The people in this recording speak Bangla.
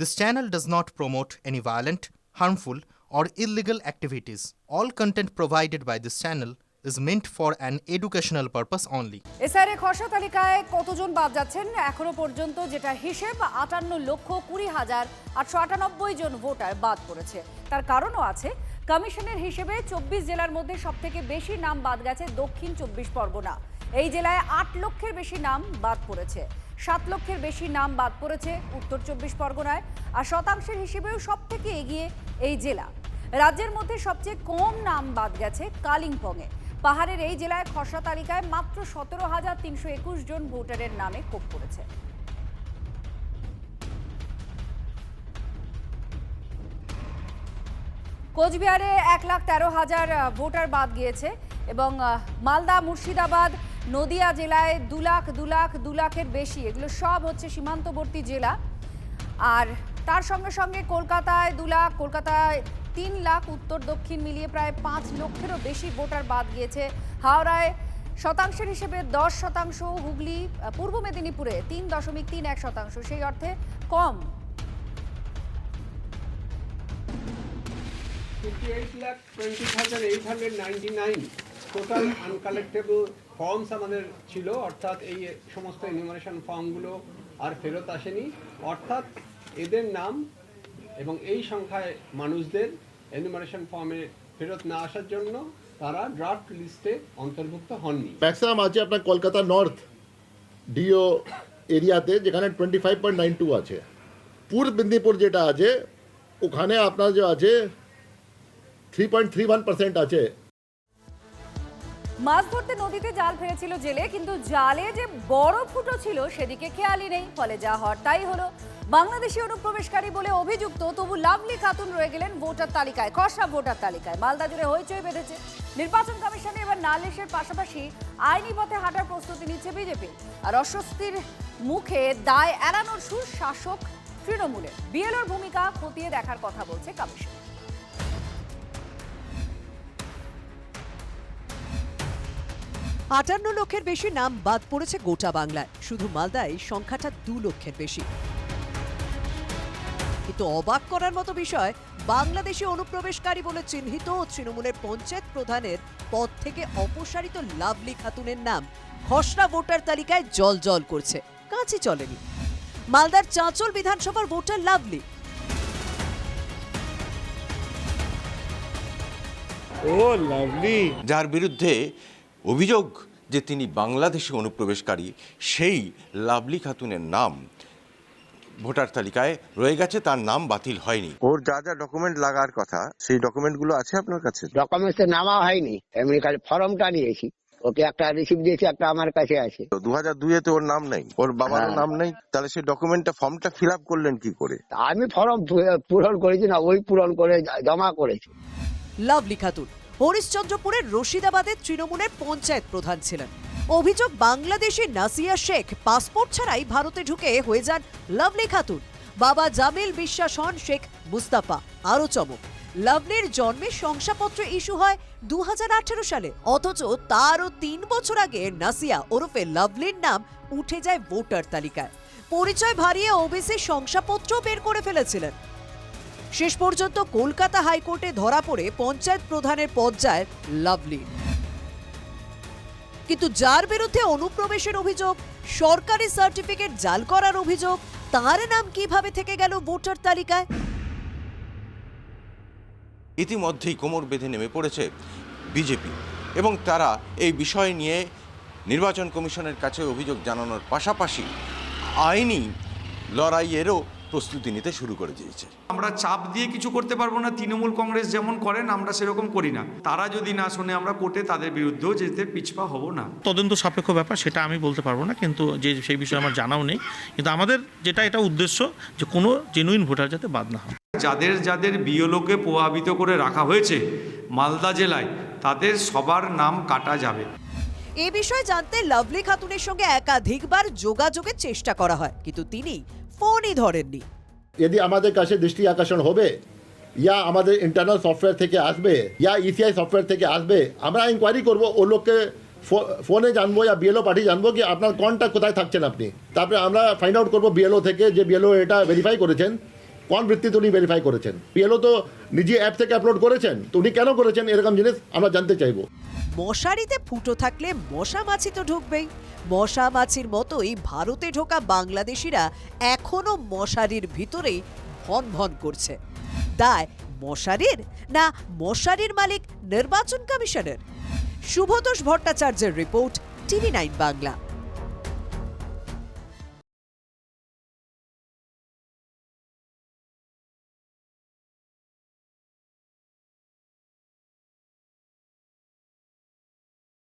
This channel does not promote any violent, harmful, or illegal activities. All content provided by this channel is meant for an educational purpose only. SIR খসড়া তালিকায় কতজন বাদ যাচ্ছেন এখনো পর্যন্ত যেটা হিসেব 58,20,898 জন ভোটার বাদ পড়েছে। তার কারণও আছে, কমিশনের হিসেবে 24 জেলার মধ্যে সবথেকে বেশি নাম বাদ গেছে দক্ষিণ 24 পরগনা। এই জেলায় 8 লক্ষের বেশি নাম বাদ পড়েছে। 7 লক্ষের বেশি নাম বাদ পড়েছে উত্তর 24 পরগনায়। আর শতাংশের হিসেবেও সবথেকে এগিয়ে এই জেলা। রাজ্যের মধ্যে সবচেয়ে কম নাম বাদ গেছে কালিম্পংয়ে। পাহাড়ের এই জেলায় খসড়া তালিকায় মাত্র 17,321 জন ভোটারের নামে কোপ পড়েছে। কোচবিহারে 1,13,000 ভোটার বাদ গিয়েছে এবং মালদা, মুর্শিদাবাদ, নদিয়া জেলায় 2 লাখের বেশি। এগুলো সব হচ্ছে সীমান্তবর্তী জেলা। আর তার সঙ্গে সঙ্গে কলকাতায় 2 লাখ, কলকাতায় 3 লাখ, উত্তর দক্ষিণ মিলিয়ে প্রায় 5 লক্ষেরও বেশি ভোটার বাদ গিয়েছে। হাওড়ায় শতাংশের হিসেবে 10%, হুগলি, পূর্ব মেদিনীপুরে 3.31%, সেই অর্থে কম। 58,20,899 টোটাল আনকালেক্টেবল ফর্মস আমাদের ছিল, অর্থাৎ এই সমস্ত এনিউমারেশন ফর্মগুলো আর ফেরত আসেনি, অর্থাৎ এদের নাম এবং এই সংখ্যায় মানুষদের এনিউমারেশন ফর্মে ফেরত না আসার জন্য তারা ড্রাফট লিস্টে অন্তর্ভুক্ত হননি। ম্যাক্সিমাম আছে আপনার কলকাতা নর্থ ডিও এরিয়াতে, যেখানে 25.92 আছে। পূর্ব মেদিনীপুর যেটা আছে ওখানে আপনার যে আছে 3.31% আছে। মাছ ধরতে নদীতে জাল ফেলেছিল জেলে, কিন্তু জালে যে বড় ফুটো ছিল সেদিকে খেয়ালই নেই। ফলে যা হওয়ার তাই হলো। বাংলাদেশি অনুপ্রবেশকারী বলে অভিযুক্ত তবু লাভলি খাতুন রয়ে গেলেন ভোটার তালিকায়, খসড়া ভোটার তালিকায়। মালদা জুড়ে হইচই বেঁধেছে। নির্বাচন কমিশনে এবার নালিশের পাশাপাশি আইনি পথে হাঁটার প্রস্তুতি নিচ্ছে বিজেপি। আর অস্বস্তির মুখে দায় এড়ানোর সুর শাসক তৃণমূলের। বিএলওর ভূমিকা খতিয়ে দেখার কথা বলছে কমিশন। আটান্ন লক্ষের বেশি নাম বাদ পড়েছে গোটা বাংলায়। শুধু মালদায় সংখ্যাটা 2 লক্ষের বেশি। কিন্তু অবাক করার মতো বিষয়, বাংলাদেশি অনুপ্রবেশকারী বলে চিহ্নিত তৃণমূলের পঞ্চায়েত প্রধানের পদ থেকে অপসারিত লাভলি খাতুনের নাম খসড়া ভোটার তালিকায় জল করছে। কাঁচি চলেনি। মালদার চাঁচল বিধানসভার ভোটার লাভলি। ও লাভলি, যার বিরুদ্ধে অভিযোগ যে তিনি বাংলাদেশি অনুপ্রবেশকারী, সেই লাভলি খাতুনের নাম ভোটার তালিকায় রয়ে গেছে, তার নাম বাতিল হয়নি। ওর যা যা ডকুমেন্ট লাগার কথা সেই ডকুমেন্টগুলো আছে আপনার কাছে? ডকুমেন্টস নামা হয়নি, এমনি খালি ফর্মটা নিয়েছি। ওকে একটা রিসিপ্ট দিয়েছি, একটা আমার কাছে আছে। 2002-তে ওর নাম নেই, ওর বাবারও নাম নেই, তাহলে সেই ডকুমেন্টটা ফর্মটা ফিল আপ করলেন কি করে? আমি ফর্ম পূরণ করেছি না, ওই পূরণ করে জমা করেছি। লাভলি খাতুন হরিশ্চন্দ্রপুরের রশিদাবাদের তৃণমূলের পঞ্চায়েত প্রধান ছিলেন। অভিযোগ, বাংলাদেশি নাসিয়া শেখ পাসপোর্ট ছাড়াই ভারতে ঢুকে হয়ে যান লাভলি খাতুন। বাবা জামিল বিশ্বাস হন শেখ মুস্তাফা। আরও চমক, লাভলির জন্মের শংসাপত্র ইস্যু হয় 2018 সালে, অথচ তারও 3 বছর আগে নাসিয়া ওরফে লাভলির নাম উঠে যায় ভোটার তালিকায়। পরিচয় ভারিয়ে ওবিসি শংসাপত্র বের করে ফেলেছিলেন। শেষ পর্যন্ত কলকাতা হাইকোর্টে ধরা পড়ে পঞ্চায়েত প্রধানের পদ যায় লাভলি। কিন্তু যার বিরুদ্ধে অনুপ্রবেশের অভিযোগ, সরকারি সার্টিফিকেট জাল করার অভিযোগ, তার নাম কিভাবে থেকে গেল ভোটার তালিকায়? ইতিমধ্যেই কোমর বেঁধে নেমে পড়েছে বিজেপি এবং তারা এই বিষয় নিয়ে নির্বাচন কমিশনের কাছে অভিযোগ জানানোর পাশাপাশি আইনি লড়াইয়েরও প্রস্তুতি নিতে শুরু করে দিয়েছে। আমরা চাপ দিয়ে কিছু করতে পারবো না। তৃণমূল কংগ্রেস যেমন করেন আমরা সেরকম করি না। তারা যদি না শোনে আমরা কোর্টে তাদের বিরুদ্ধেও যেতে পিছপা হব না। তদন্ত সাপেক্ষ ব্যাপার, সেটা আমি বলতে পারবো না, কিন্তু যে সেই বিষয়ে আমার জানাও নেই। কিন্তু আমাদের এটা উদ্দেশ্য যে কোনো জেনুইন ভোটার যাতে বাদ না হয়। যাদের বিএলওকে প্রভাবিত করে রাখা হয়েছে মালদা জেলায়, তাদের সবার নাম কাটা যাবে। এ বিষয়ে জানতে লাভলি খাতুনের সঙ্গে একাধিকবার যোগাযোগের চেষ্টা করা হয়, কিন্তু তিনি ফোনই ধরেননি। যদি আমাদের কাছে দৃষ্টি আকর্ষণ হবে, ইয়া আমাদের ইন্টারনাল সফটওয়্যার থেকে আসবে, ইয়া ইসিআই সফটওয়্যার থেকে আসবে, আমরা ইনকোয়ারি করবো। ও লোককে ফোনে জানবো या বিএলও পাঠিয়ে জানবো কি আপনার কন্ট্যাক্ট কোথায় থাকছেন আপনি। তারপরে আমরা ফাইন্ড আউট করবো বিএলও থেকে, যে বিএলও এটা ভেরিফাই করেছেন কোন ভিত্তিতে উনি ভেরিফাই করেছেন? পিএলও তো নিজে অ্যাপ থেকে আপলোড করেছেন, তো উনি কেন করেছেন এরকম জিনিস আমরা জানতে চাইবো। মশারিতে ফুটো থাকলে মশা মাছি তো ঢুকবেই। মশা মাছির মতোই ভারতে ঢোকা বাংলাদেশিরা এখনো মশারির ভিতরেই ভন ভন করছে। দায় মশারির না মশারির মালিক নির্বাচন কমিশনের? শুভতোষ ভট্টাচার্যের রিপোর্ট, TV9 বাংলা।